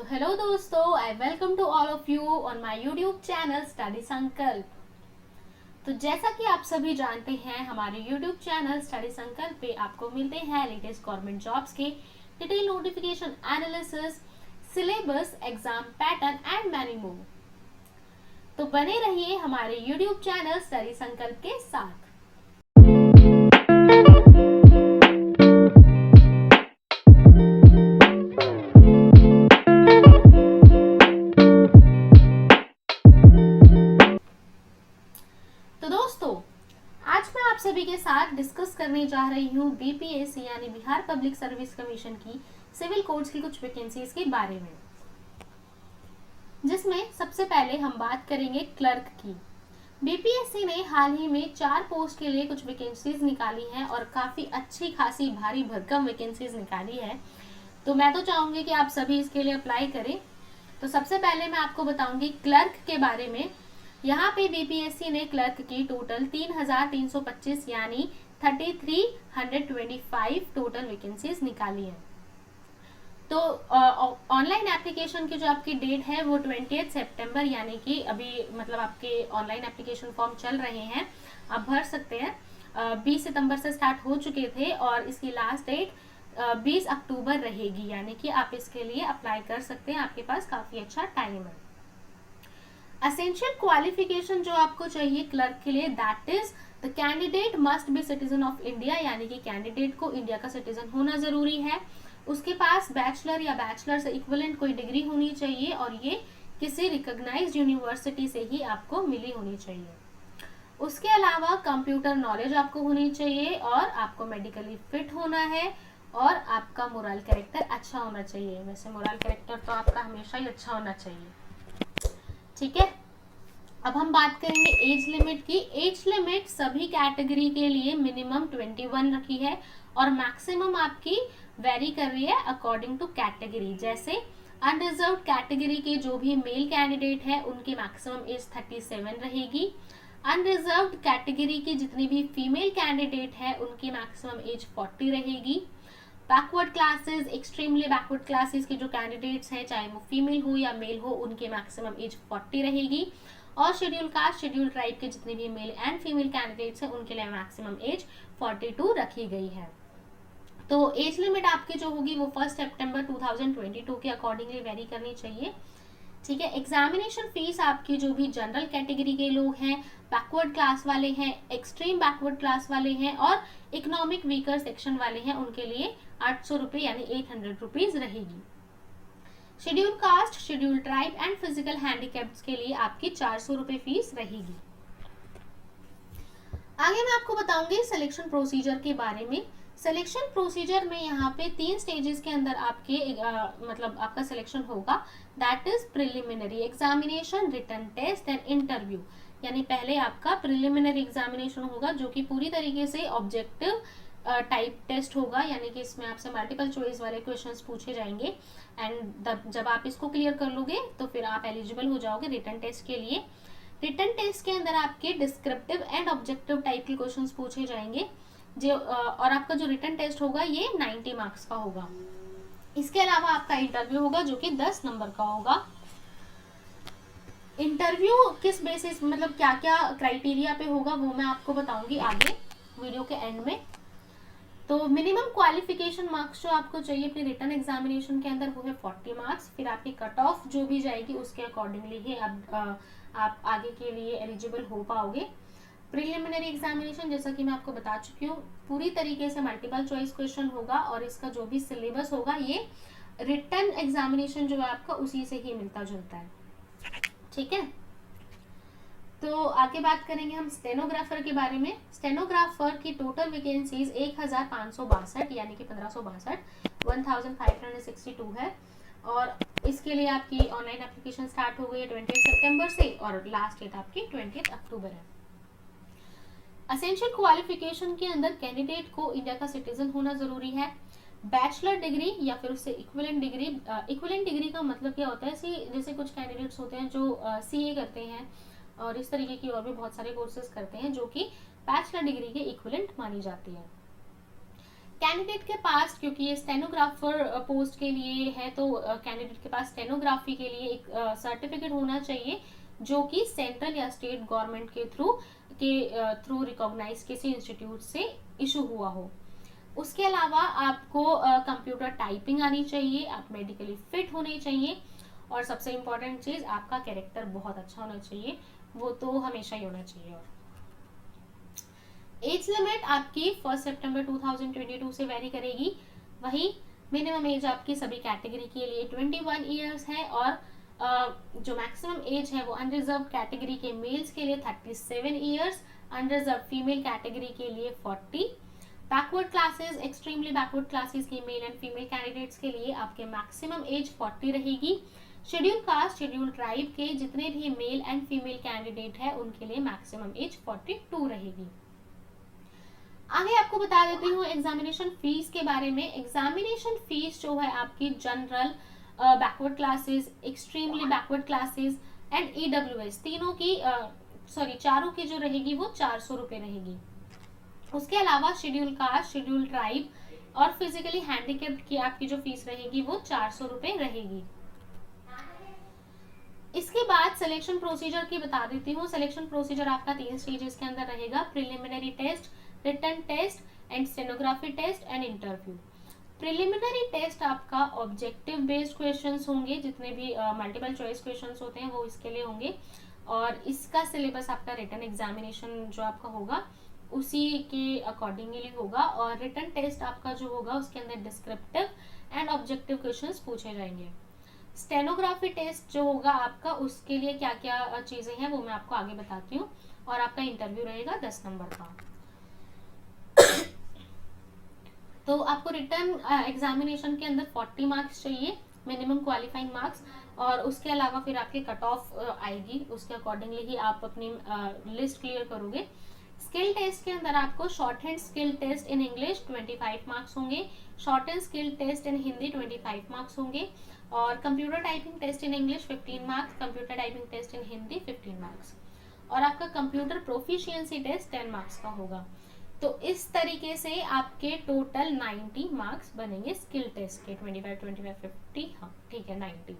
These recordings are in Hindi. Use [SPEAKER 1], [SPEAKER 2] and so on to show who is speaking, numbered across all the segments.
[SPEAKER 1] तो हेलो दोस्तों, I welcome to all of you on my YouTube channel study Sankalp. तो जैसा कि आप सभी जानते हैं, हमारे यूट्यूब चैनल स्टडी संकल्प पे आपको मिलते हैं लेटेस्ट गवर्नमेंट जॉब्स के detail notification analysis, syllabus, exam pattern and many more. तो बने रहिए हमारे यूट्यूब चैनल स्टडी संकल्प के साथ। तो दोस्तों, आज मैं आप सभी के साथ डिस्कस करने जा रही हूँ बीपीएससी यानी बिहार पब्लिक सर्विस कमीशन की सिविल कोड्स की कुछ वैकेंसीज के बारे में, जिसमें सबसे पहले हम बात करेंगे क्लर्क की। बीपीएससी ने हाल ही में 4 पोस्ट के लिए कुछ वैकेंसीज निकाली हैं और काफी अच्छी खासी भारी भरकम वैकेंसीज निकाली है। तो मैं तो चाहूंगी कि आप सभी इसके लिए अप्लाई करें। तो सबसे पहले मैं आपको बताऊंगी क्लर्क के बारे में। यहाँ पे बीपीएससी ने क्लर्क की टोटल 3,325 यानी 3,325 टोटल वैकेंसीज निकाली है। तो ऑनलाइन एप्लीकेशन की जो आपकी डेट है वो 20 सितंबर यानी कि अभी मतलब आपके ऑनलाइन एप्लीकेशन फॉर्म चल रहे हैं, आप भर सकते हैं। 20 सितंबर से स्टार्ट हो चुके थे और इसकी लास्ट डेट 20 अक्टूबर रहेगी, यानी कि आप इसके लिए अप्लाई कर सकते हैं, आपके पास काफी अच्छा टाइम है। एसेंशियल क्वालिफिकेशन जो आपको चाहिए क्लर्क के लिए, that is the candidate must be citizen of India, यानी कि कैंडिडेट को इंडिया का सिटीजन होना जरूरी है। उसके पास बैचलर या बैचलर से इक्विवेलेंट कोई डिग्री होनी चाहिए और ये किसी रिकॉग्नाइज्ड यूनिवर्सिटी से ही आपको मिली होनी चाहिए। उसके अलावा कंप्यूटर नॉलेज आपको होनी चाहिए और आपको मेडिकली फिट होना है और आपका मोरल कैरेक्टर अच्छा होना चाहिए। वैसे मोरल कैरेक्टर तो आपका हमेशा ही अच्छा होना चाहिए, ठीक है। अब हम बात करेंगे एज लिमिट की। एज लिमिट सभी कैटेगरी के लिए मिनिमम 21 रखी है और मैक्सिमम आपकी वेरी कर रही है अकॉर्डिंग टू कैटेगरी। जैसे अनरिजर्व कैटेगरी के जो भी मेल कैंडिडेट है उनकी मैक्सिमम एज 37 रहेगी। अनरिजर्व कैटेगरी की जितनी भी फीमेल कैंडिडेट है उनकी मैक्सिमम एज 40 रहेगी। Backward classes, extremely backward classes के जो कैंडिडेट्स हैं, चाहे वो फीमेल हो या मेल हो, उनकी मैक्सिमम एज 40 रहेगी। और शेड्यूल कास्ट, शेड्यूल ट्राइब के जितने भी मेल एंड फीमेल कैंडिडेट्स हैं उनके लिए मैक्सिमम एज 42 रखी गई है। तो एज लिमिट आपकी जो होगी वो 1 सितंबर 2022 के अकॉर्डिंगली वेरी करनी चाहिए, ठीक है। एग्जामिनेशन फीस आपकी जो भी जनरल कैटेगरी के लोग हैं, बैकवर्ड क्लास वाले हैं, एक्सट्रीम बैकवर्ड क्लास वाले हैं और इकोनॉमिक वीकर सेक्शन वाले हैं, उनके लिए 800 रुपए यानी 800 रुपीज रहेगी। Schedule caste, schedule tribe and physical handicapped के लिए आपकी 400 रुपए फीस रहेगी। आगे मैं आपको बताऊंगी सिलेक्शन प्रोसीजर के बारे में। सिलेक्शन प्रोसीजर में यहाँ पे 3 स्टेजेस के अंदर आपके मतलब आपका सिलेक्शन होगा, that is preliminary examination, written test and interview. यानी पहले आपका प्रिलिमिनरी एग्जामिनेशन होगा जो कि पूरी तरीके से ऑब्जेक्टिव टाइप टेस्ट होगा, यानी कि इसमें आपसे मल्टीपल चॉइस वाले क्वेश्चंस पूछे जाएंगे एंड जब आप इसको क्लियर कर लोगे तो फिर आप एलिजिबल हो जाओगे रिटन टेस्ट के लिए। रिटन टेस्ट के अंदर आपके डिस्क्रिप्टिव एंड ऑब्जेक्टिव टाइप के क्वेश्चंस पूछे जाएंगे जो और आपका जो रिटन टेस्ट होगा ये 90 मार्क्स का होगा। इसके अलावा आपका इंटरव्यू होगा जो कि 10 नंबर का होगा। इंटरव्यू किस बेसिस मतलब क्या क्या क्राइटेरिया पे होगा वो मैं आपको बताऊंगी आगे वीडियो के एंड में। तो मिनिमम क्वालिफिकेशन मार्क्स जो आपको चाहिए अपने रिटन एग्जामिनेशन के अंदर वो है 40 मार्क्स। फिर आपकी कट ऑफ जो भी जाएगी उसके अकॉर्डिंगली ही आप आगे के लिए एलिजिबल हो पाओगे। प्रिलिमिनरी एग्जामिनेशन जैसा कि मैं आपको बता चुकी हूँ पूरी तरीके से मल्टीपल चॉइस क्वेश्चन होगा और इसका जो भी सिलेबस होगा ये रिटन एग्जामिनेशन जो है आपका उसी से ही मिलता जुलता है, ठीक है। तो आगे बात करेंगे हम स्टेनोग्राफर के बारे में। स्टेनोग्राफर की टोटल वैकेंसीज 1562 यानी कि 1562 1562 है और इसके लिए आपकी ऑनलाइन एप्लीकेशन स्टार्ट हो गई है 20 सितंबर से और लास्ट डेट आपकी 20 अक्टूबर है। एसेंशियल क्वालिफिकेशन के अंदर कैंडिडेट को इंडिया का सिटीजन होना जरूरी है। बैचलर डिग्री या फिर उससे इक्विवेलेंट डिग्री। इक्विवेलेंट डिग्री का मतलब क्या होता है, जैसे कुछ कैंडिडेट्स होते हैं जो सीए करते हैं और इस तरीके की और भी बहुत सारे कोर्सेज करते हैं जो कि बैचलर डिग्री के इक्विवेलेंट मानी जाती है। कैंडिडेट के पास, क्योंकि ये स्टेनोग्राफर पोस्ट के लिए है, तो कैंडिडेट के पास स्टेनोग्राफी के लिए एक सर्टिफिकेट होना चाहिए जो कि सेंट्रल या स्टेट गवर्नमेंट के थ्रू रिकॉग्नाइज किसी इंस्टीट्यूट से इशू हुआ हो। उसके अलावा आपको कंप्यूटर टाइपिंग आनी चाहिए, आप मेडिकली फिट होने चाहिए, और सबसे इम्पोर्टेंट चीज आपका कैरेक्टर बहुत अच्छा होना चाहिए, वो तो हमेशा ही होना चाहिए। और एज लिमिट आपकी 1 सितंबर 2022 से वेरी करेगी। वही मिनिमम एज आपकी सभी कैटेगरी के लिए 21 ईयर्स है, और जो मैक्सिमम एज है वो अनरिजर्व कैटेगरी के मेल्स के लिए 37 ईयर्स, अनरिजर्व फीमेल कैटेगरी के लिए 40, backward classes, extremely backward classes की मेल एंड फीमेल कैंडिडेट्स के लिए आपके मैक्सिमम एज 40 रहेगी। शेड्यूल कास्ट, शेड्यूल ट्राइब के जितने भी मेल एंड फीमेल कैंडिडेट है उनके लिए मैक्सिमम एज 42 रहेगी। आगे आपको बता देती हूँ एग्जामिनेशन फीस के बारे में। एग्जामिनेशन फीस जो है आपकी general, backward classes, extremely backward classes and EWS तीनों की चारों की जो रहेगी वो 400 रुपए रहेगी। उसके अलावा शेड्यूल कास्ट, शेड्यूल ट्राइब और फिजिकली हैंडीकैप्ड की आपकी जो फीस रहेगी वो 400 रुपए रहेगी। इसके बाद सिलेक्शन प्रोसीजर की बता देती हूँ। सिलेक्शन प्रोसीजर आपका 3 स्टेजेस के अंदर रहेगा, preliminary test, written test and stenography test and interview. Preliminary test आपका ऑब्जेक्टिव बेस्ड क्वेश्चंस होंगे, जितने भी मल्टीपल चॉइस क्वेश्चंस होते हैं वो इसके लिए होंगे, और इसका सिलेबस आपका रिटन एग्जामिनेशन जो आपका होगा उसी के अकॉर्डिंगली होगा। और रिटन टेस्ट आपका जो होगा उसके अंदर डिस्क्रिप्टिव एंड ऑब्जेक्टिव क्वेश्चंस पूछे जाएंगे। स्टेनोग्राफी टेस्ट जो होगा आपका, उसके लिए क्या क्या चीजें हैं वो मैं आपको आगे बताती हूँ, और आपका इंटरव्यू रहेगा 10 नंबर का। तो आपको रिटन एग्जामिनेशन के अंदर 40 मार्क्स चाहिए, मिनिमम क्वालिफाइंग मार्क्स, और उसके अलावा फिर आपकी कट ऑफ आएगी, उसके अकॉर्डिंगली ही आप अपनी लिस्ट क्लियर करोगे। स्किल टेस्ट के अंदर आपको shorthand skill test in English 25 marks होंगे, shorthand skill test in Hindi 25 marks होंगे, और computer typing test in English 15 marks, computer typing test in Hindi 15 marks, और आपका कंप्यूटर प्रोफिशिएंसी टेस्ट 10 मार्क्स का होगा। तो इस तरीके से आपके टोटल 90 मार्क्स बनेंगे स्किल टेस्ट के, 25 25 50, हाँ ठीक है 90,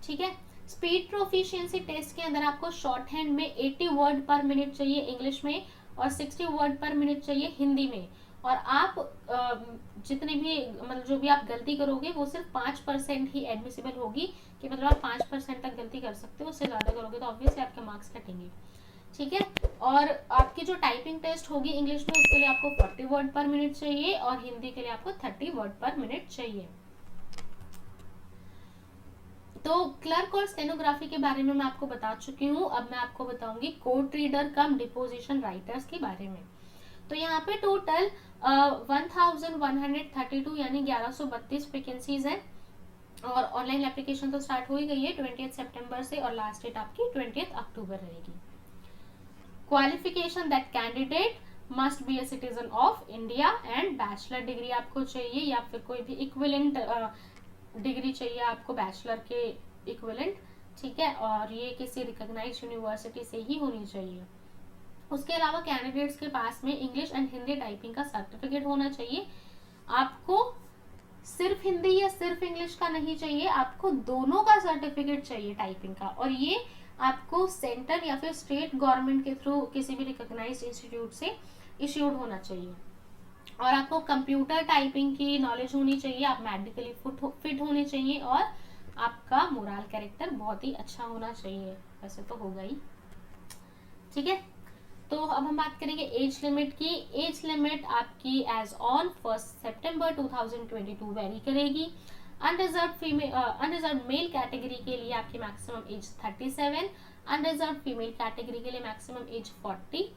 [SPEAKER 1] ठीक है। स्पीड प्रोफिशिएंसी टेस्ट के अंदर आपको शॉर्ट हैंड में 80 वर्ड पर मिनट चाहिए इंग्लिश में, और 60 वर्ड पर मिनट चाहिए हिंदी में, और आप जितने भी मतलब जो भी आप गलती करोगे वो सिर्फ 5% ही एडमिसिबल होगी, कि मतलब आप 5% तक गलती कर सकते हो, उससे ज्यादा करोगे तो ऑब्वियसली आपके मार्क्स कटेंगे, ठीक है। और आपकी जो टाइपिंग टेस्ट होगी इंग्लिश में उसके लिए आपको 40 वर्ड पर मिनट चाहिए, और हिंदी के लिए आपको 30 वर्ड पर मिनट चाहिए। तो क्लर्क और स्टेनोग्राफी के बारे में मैं आपको बता चुकी हूँ। अब मैं आपको बताऊंगी court reader cum deposition writers के बारे में। तो यहाँ पे टोटल 1132 यानी 1132 वैकेंसीज है, और ऑनलाइन एप्लीकेशन तो स्टार्ट हो ही गई है 20 सितंबर से, और लास्ट डेट आपकी 20 अक्टूबर रहेगी। Qualification that candidate must be a citizen of India and bachelor degree आपको चाहिए, या फिर कोई भी इक्विवेलेंट डिग्री चाहिए आपको बैचलर के इक्विवेलेंट, ठीक है, और ये किसी रिकॉग्नाइज्ड यूनिवर्सिटी से ही होनी चाहिए। उसके अलावा कैंडिडेट्स के पास में इंग्लिश एंड हिंदी टाइपिंग का सर्टिफिकेट होना चाहिए। आपको सिर्फ हिंदी या सिर्फ इंग्लिश का नहीं चाहिए, आपको दोनों का सर्टिफिकेट चाहिए टाइपिंग का, और ये आपको सेंट्रल या फिर स्टेट गवर्नमेंट के थ्रू किसी भी रिकॉग्नाइज्ड इंस्टीट्यूट से इश्यूड होना चाहिए। और आपको कंप्यूटर टाइपिंग की नॉलेज होनी चाहिए, आप मेडिकली फिट होने चाहिए, और आपका मोरल कैरेक्टर बहुत ही अच्छा होना चाहिए, वैसे तो होगा ही, ठीक है। तो अब हम बात करेंगे एज लिमिट की। एज लिमिट आपकी एज ऑन 1 सितंबर 2022 वेरी करेगी। अनरिजर्व मेल कैटेगरी के लिए आपकी maximum age 37, unreserved female category के लिए maximum age 40,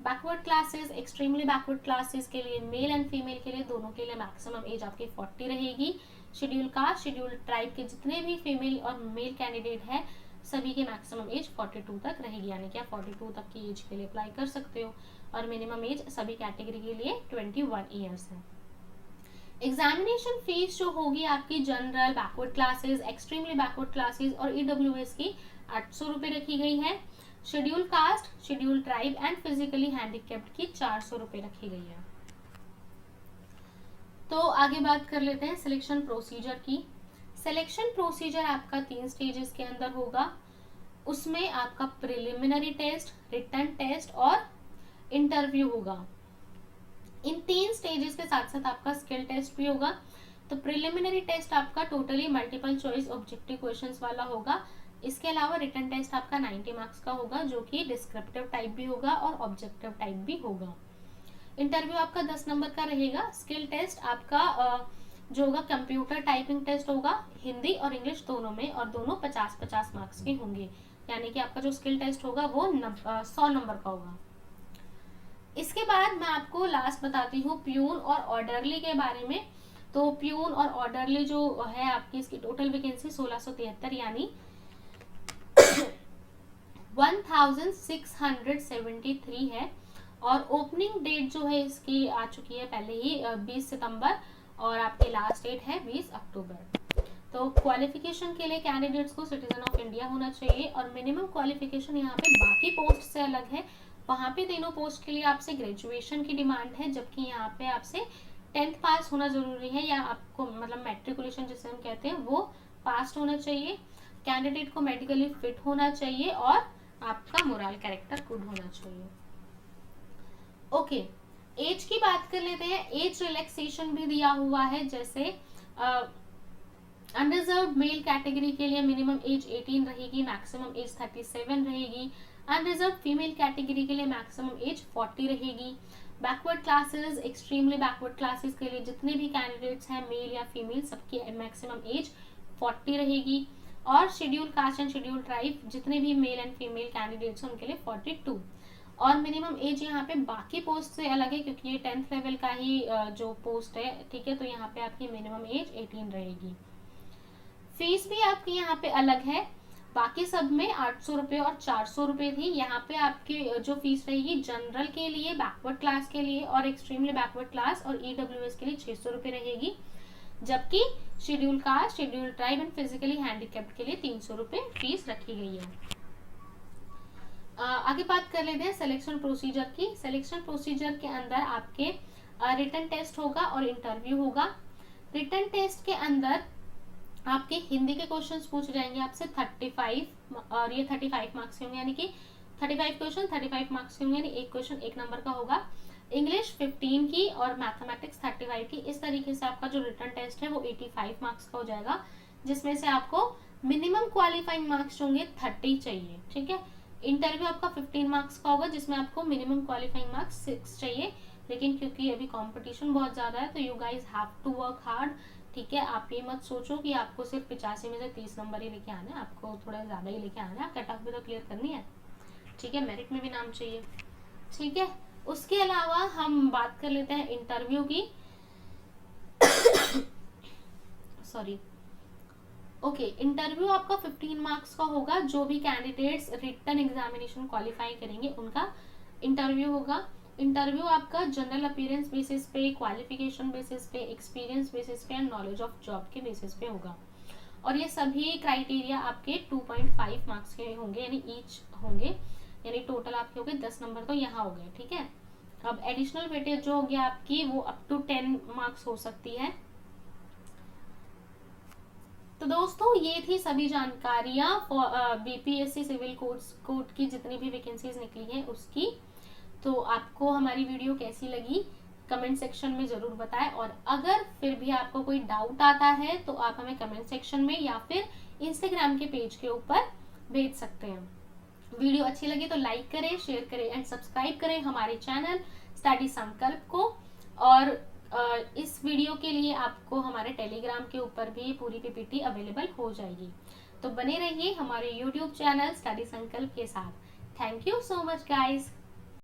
[SPEAKER 1] backward classes, extremely backward classes के लिए मेल एंड फीमेल के लिए दोनों के लिए मैक्सिमम एज आपकी 40 रहेगी। शेड्यूल कास्ट, शेड्यूल ट्राइब के जितने भी फीमेल और मेल कैंडिडेट है सभी की मैक्सिमम एज 42 तक रहेगी, यानी कि आप 42 तक की एज के लिए अप्लाई कर सकते हो, और मिनिमम एज सभी कैटेगरी के लिए 21 ईयर्स है। एग्जामिनेशन फीस जो होगी आपकी general, backward classes, extremely backward classes और ईडब्ल्यूएस की 800 रुपए रखी गई है। Schedule caste, schedule tribe and physically handicapped की 400 रुपए रखी गई है। तो आगे बात कर लेते हैं सिलेक्शन प्रोसीजर की। सिलेक्शन प्रोसीजर आपका 3 स्टेजेस के अंदर होगा। उसमें आपका प्रिलिमिनरी टेस्ट, रिटन टेस्ट और इंटरव्यू होगा। इन 3 स्टेजेस के साथ साथ आपका स्किल टेस्ट भी होगा। तो प्रिलिमिनरी टेस्ट आपका totally multiple choice objective questions वाला होगा। इसके अलावा रिटन टेस्ट आपका 90 मार्क्स का होगा, जो कि डिस्क्रिप्टिव टाइप भी होगा और ऑब्जेक्टिव टाइप भी होगा। इंटरव्यू आपका 10 नंबर का रहेगा। स्किल टेस्ट आपका जो होगा कंप्यूटर टाइपिंग टेस्ट होगा, हिंदी और इंग्लिश दोनों में, और दोनों 50-50 मार्क्स के होंगे। यानी कि आपका जो स्किल टेस्ट होगा वो 100 नंबर का होगा। इसके बाद मैं आपको लास्ट बताती हूँ प्यून और ऑर्डरली के बारे में। तो प्यून और ऑर्डरली जो है आपकी, इसकी टोटल वैकेंसी 1673 यानी 1673 है। और ओपनिंग डेट जो है इसकी आ चुकी है पहले ही 20 सितंबर, और आपके लास्ट डेट है 20 अक्टूबर। तो क्वालिफिकेशन के लिए कैंडिडेट्स को सिटीजन ऑफ इंडिया होना चाहिए, और मिनिमम क्वालिफिकेशन यहाँ पे बाकी पोस्ट से अलग है। वहाँ पे तीनों पोस्ट के लिए आपसे ग्रेजुएशन की डिमांड है, जबकि यहाँ पे आपसे 10th पास होना जरूरी है, या आपको मतलब मैट्रिकुलेशन जिसे हम कहते हैं वो पास होना चाहिए। कैंडिडेट को मेडिकली फिट होना चाहिए और आपका मोरल कैरेक्टर गुड होना चाहिए। ओके, एज की बात कर लेते हैं। एज रिलैक्सेशन भी दिया हुआ है, जैसे अनरिजर्व्ड मेल कैटेगरी के लिए मिनिमम एज 18 रहेगी, मैक्सिमम एज 37 रहेगी। अनरिजर्व्ड फीमेल कैटेगरी के लिए मैक्सिमम एज 40 रहेगी। Backward classes, extremely backward classes के लिए जितने भी कैंडिडेट्स हैं मेल या फीमेल, सबकी मैक्सिमम एज 40 रहेगी। और schedule caste and schedule tribe जितने भी मेल एंड फीमेल कैंडिडेट्स हैं उनके लिए 42। और मिनिमम एज यहाँ पे बाकी पोस्ट से अलग है, क्योंकि ये 10th लेवल का ही जो पोस्ट है, ठीक है। तो यहाँ पे आपकी मिनिमम एज 18 रहेगी। फीस भी आपकी यहाँ पे अलग है। बाकी सब में 800 रुपये और 400 रुपये थी। यहाँ पे आपकी जो फीस रहेगी जनरल के लिए, बैकवर्ड क्लास के लिए और एक्सट्रीमली बैकवर्ड क्लास और ईडब्ल्यूएस के लिए 600 रुपये रहेगी, जबकि schedule caste, schedule tribe and physically handicapped के लिए 300 रुपये फीस रखी गई है। आगे बात कर लेते हैं सिलेक्शन प्रोसीजर की। सिलेक्शन प्रोसीजर के अंदर आपके रिटन टेस्ट होगा और इंटरव्यू होगा। रिटन टेस्ट के अंदर आपके हिंदी के क्वेश्चंस पूछे जाएंगे आपसे 35, और ये 35 मार्क्स के होंगे, यानी कि 35 क्वेश्चन 35 मार्क्स के होंगे, यानी एक क्वेश्चन 1 नंबर का होगा। इंग्लिश 15 की और मैथमेटिक्स 35 की। इस तरीके से आपका जो रिटन टेस्ट है वो 85 मार्क्स का हो जाएगा, जिसमें से आपको मिनिमम क्वालिफाइंग मार्क्स होंगे 30 चाहिए, ठीक है। इंटरव्यू आपका 15 मार्क्स का होगा, जिसमें आपको मिनिमम क्वालिफाइंग मार्क्स 6 चाहिए। लेकिन क्योंकि अभी कंपटीशन बहुत ज्यादा है, तो you guys have to work hard, ठीक है। आप ये मत सोचो कि आपको सिर्फ 85 में से 30 नंबर ही लेके आना है, आपको थोड़ा ज्यादा ही लेके आना है। कट ऑफ भी तो क्लियर करनी है, ठीक है। मेरिट में भी नाम चाहिए, ठीक है। उसके अलावा हम बात कर लेते हैं इंटरव्यू की। सॉरी, ओके, इंटरव्यू आपका 15 मार्क्स का होगा। जो भी कैंडिडेट्स रिटन एग्जामिनेशन क्वालिफाई करेंगे उनका इंटरव्यू होगा। इंटरव्यू आपका जनरल अपीयरेंस बेसिस पे, क्वालिफिकेशन बेसिस पे, एक्सपीरियंस बेसिस पे एंड नॉलेज ऑफ जॉब के बेसिस पे होगा। और ये सभी क्राइटेरिया आपके 2.5 मार्क्स के होंगे, यानी ईच होंगे, यानी टोटल आपके हो गए 10 नंबर तो यहाँ हो गए, ठीक है। अब एडिशनल वेटेज जो हो गया आपकी वो अप टू 10 मार्क्स हो सकती है। तो दोस्तों ये थी सभी जानकारियां बीपीएससी सिविल कोड की जितनी भी वैकेंसीज निकली हैं उसकी। तो आपको हमारी वीडियो कैसी लगी कमेंट सेक्शन में जरूर बताएं, और अगर फिर भी आपको कोई डाउट आता है तो आप हमें कमेंट सेक्शन में या फिर इंस्टाग्राम के पेज के ऊपर भेज सकते हैं। वीडियो अच्छी लगी तो लाइक करें, शेयर करें एंड सब्सक्राइब करें हमारे चैनल स्टडी संकल्प को। और इस वीडियो के लिए आपको हमारे टेलीग्राम के ऊपर भी पूरी पीपीटी अवेलेबल हो जाएगी। तो बने रहिए हमारे यूट्यूब चैनल स्टडी संकल्प के साथ। Thank you so much guys.